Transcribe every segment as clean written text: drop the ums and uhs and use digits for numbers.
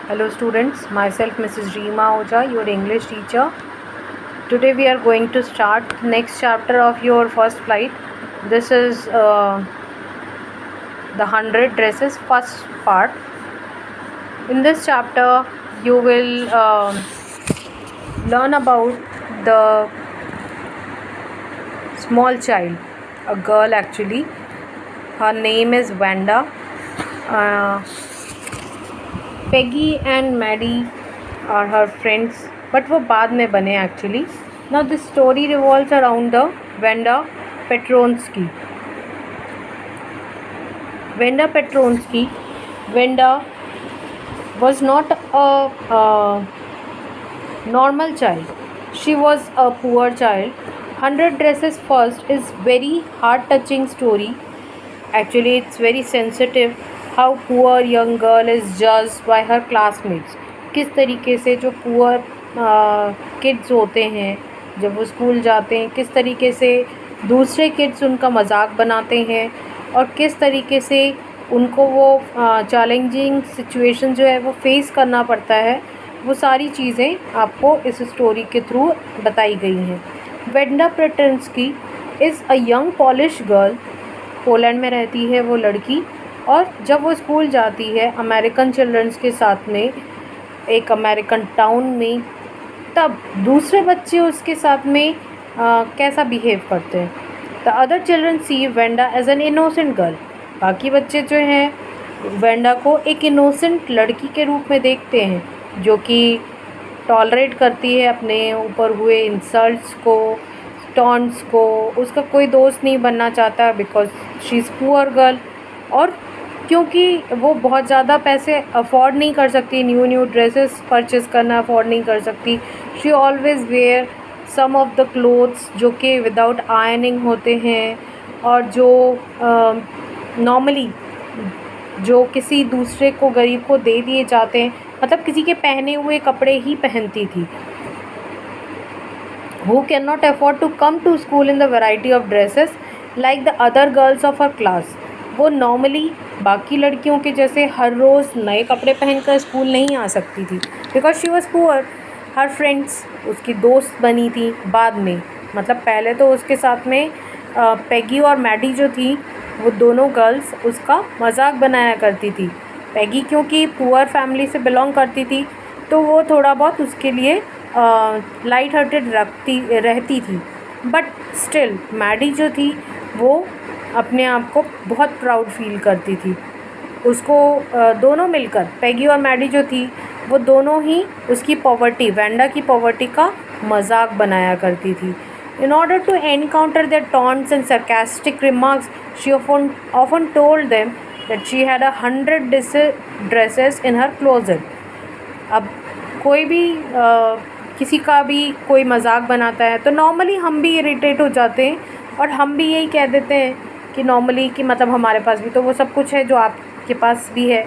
Hello students, myself Mrs. Reema Oja, your English teacher. Today we are going to start next chapter of your first flight. This is the 100 dresses first part. In this chapter you will learn about the small child, a girl actually. Her name is Vanda. Peggy and Maddie are her friends, but वो बाद में बने actually. Now this story revolves around the Vanda Petronsky. Vanda Petronsky. Vanda was not a normal child. She was a poor child. 100 Dresses First is very heart-touching story. Actually, it's very sensitive. How poor young girl is judged by her classmates. किस तरीके से जो poor kids होते हैं जब वो school जाते हैं, किस तरीके से दूसरे किड्स उनका मजाक बनाते हैं और किस तरीके से उनको वो चैलेंजिंग सिचुएशन जो है वो फेस करना पड़ता है, वो सारी चीज़ें आपको इस स्टोरी के थ्रू बताई गई हैं. Wanda Petronski is a young Polish girl. Poland में रहती है वो लड़की, और जब वो स्कूल जाती है अमेरिकन चिल्ड्रंस के साथ में एक अमेरिकन टाउन में, तब दूसरे बच्चे उसके साथ में कैसा बिहेव करते हैं. The other children see Wanda as an innocent girl. बाकी बच्चे जो हैं वेंडा को एक इनोसेंट लड़की के रूप में देखते हैं, जो कि टॉलरेट करती है अपने ऊपर हुए इंसल्ट्स को, टॉन्ट्स को. उसका कोई दोस्त नहीं बनना चाहता because she is poor girl. और क्योंकि वो बहुत ज़्यादा पैसे अफोर्ड नहीं कर सकती, न्यू ड्रेसेस परचेस करना अफोर्ड नहीं कर सकती, she always wear some of the clothes जो कि विदाउट आयरनिंग होते हैं और जो नॉर्मली जो किसी दूसरे को, गरीब को दे दिए जाते हैं, मतलब किसी के पहने हुए कपड़े ही पहनती थी. Who cannot afford to come to school in the variety of dresses like the other girls of her class. वो नॉर्मली बाकी लड़कियों के जैसे हर रोज़ नए कपड़े पहनकर स्कूल नहीं आ सकती थी, because she was poor. Her friends उसकी दोस्त बनी थी बाद में. मतलब पहले तो उसके साथ में पैगी और मैडी जो थी, वो दोनों गर्ल्स उसका मजाक बनाया करती थी. पैगी क्योंकि पुअर फैमिली से बिलोंग करती थी, तो वो थोड़ा बहुत उसके लिए लाइट हार्टेड रहती थी. बट स्टिल मैडी जो थी वो अपने आप को बहुत प्राउड फील करती थी. उसको दोनों मिलकर, पैगी और मैडी जो थी वो दोनों ही उसकी पॉवर्टी, वेंडा की पॉवर्टी का मजाक बनाया करती थी. In order to encounter their taunts and sarcastic remarks, she often told them that she had 100 dresses in her closet. अब कोई भी किसी का भी कोई मजाक बनाता है तो नॉर्मली हम भी इरिटेट हो जाते हैं, और हम भी यही कह देते हैं कि नॉर्मली कि मतलब हमारे पास भी तो वो सब कुछ है जो आपके पास भी है.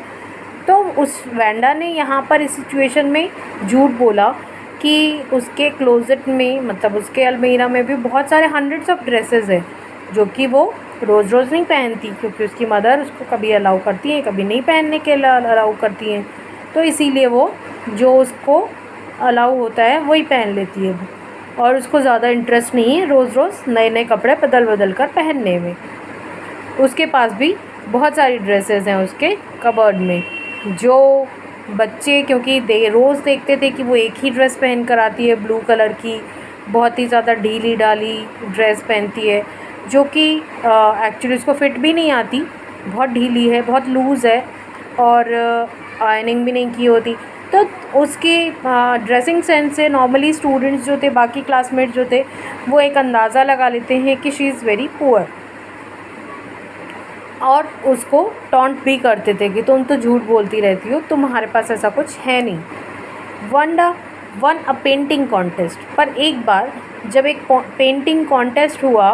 तो उस वेंडा ने यहाँ पर इस सिचुएशन में झूठ बोला कि उसके क्लोजेट में, मतलब उसके अलमीरा में भी बहुत सारे हंड्रेड्स ऑफ ड्रेसेस है जो कि वो रोज़ रोज़ नहीं पहनती, क्योंकि उसकी मदर उसको कभी अलाउ करती है, कभी नहीं पहनने के लिए अलाउ करती हैं. तो इसीलिए वो जो उसको अलाउ होता है वही पहन लेती है, और उसको ज़्यादा इंटरेस्ट नहीं है रोज़ रोज़ नए नए कपड़े बदल कर पहनने में. उसके पास भी बहुत सारी ड्रेसेस हैं उसके कबर्ड में, जो बच्चे क्योंकि रोज़ देखते थे कि वो एक ही ड्रेस पहन कर आती है, ब्लू कलर की बहुत ही ज़्यादा ढीली ढाली ड्रेस पहनती है, जो कि एक्चुअली उसको फिट भी नहीं आती, बहुत ढीली है, बहुत लूज़ है, और आयरनिंग भी नहीं की होती. तो उसके ड्रेसिंग सेंस से नॉर्मली स्टूडेंट्स जो थे, बाकी क्लासमेट्स जो थे, वो एक अंदाज़ा लगा लेते हैं कि शी इज़ वेरी पुअर, और उसको टॉन्ट भी करते थे कि तुम तो झूठ बोलती रहती हो, तुम्हारे पास ऐसा कुछ है नहीं. वंडा वन अ पेंटिंग कॉन्टेस्ट. पर एक बार जब एक पेंटिंग कॉन्टेस्ट हुआ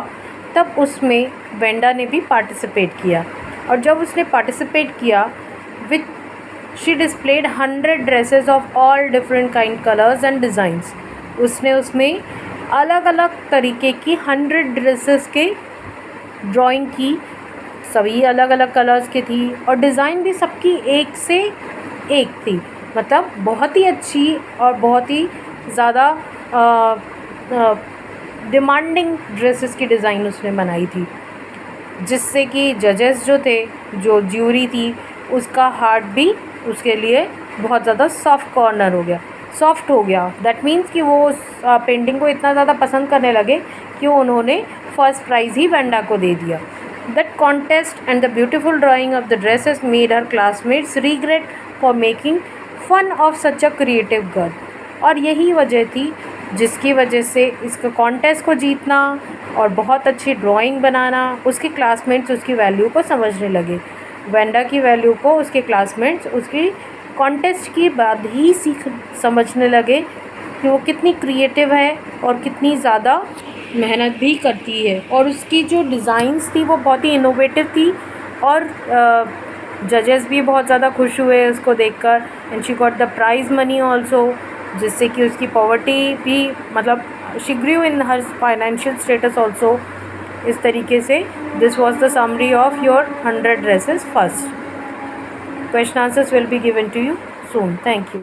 तब उसमें वेंडा ने भी पार्टिसिपेट किया, और जब उसने पार्टिसिपेट किया with she displayed 100 dresses of all different kind colours and designs. उसने उसमें अलग अलग तरीके की 100 ड्रेसेस के ड्राइंग की, सभी अलग अलग कलर्स की थी, और डिज़ाइन भी सबकी एक से एक थी. मतलब बहुत ही अच्छी और बहुत ही ज़्यादा डिमांडिंग ड्रेसेस की डिज़ाइन उसने बनाई थी, जिससे कि जजेस जो थे, जो ज्यूरी थी, उसका हार्ट भी उसके लिए बहुत ज़्यादा सॉफ्ट हो गया। दैट मीन्स कि वो उस पेंटिंग को इतना ज़्यादा पसंद करने लगे कि उन्होंने फर्स्ट प्राइज़ ही वेंडा को दे दिया। That contest and the beautiful drawing of the dresses made her classmates regret for making fun of such a creative girl. और यही वजह थी जिसकी वजह से इसका कॉन्टेस्ट को जीतना और बहुत अच्छी ड्राइंग बनाना, उसके क्लासमेट्स उसकी वैल्यू को समझने लगे। वेंडा की वैल्यू को उसके क्लासमेट्स उसकी कॉन्टेस्ट के बाद ही समझने लगे कि वो कितनी क्रिएटिव है और कितनी ज़्यादा मेहनत भी करती है। और उसकी जो डिज़ाइंस थी वो बहुत ही इनोवेटिव थी और जजेस भी बहुत ज़्यादा खुश हुए उसको देखकर। And she got the prize money also, जिससे कि उसकी पॉवर्टी भी, मतलब she grew in her financial status also. इस तरीके से this was the summary of your 100 dresses first. Question answers will be given to you soon. Thank you.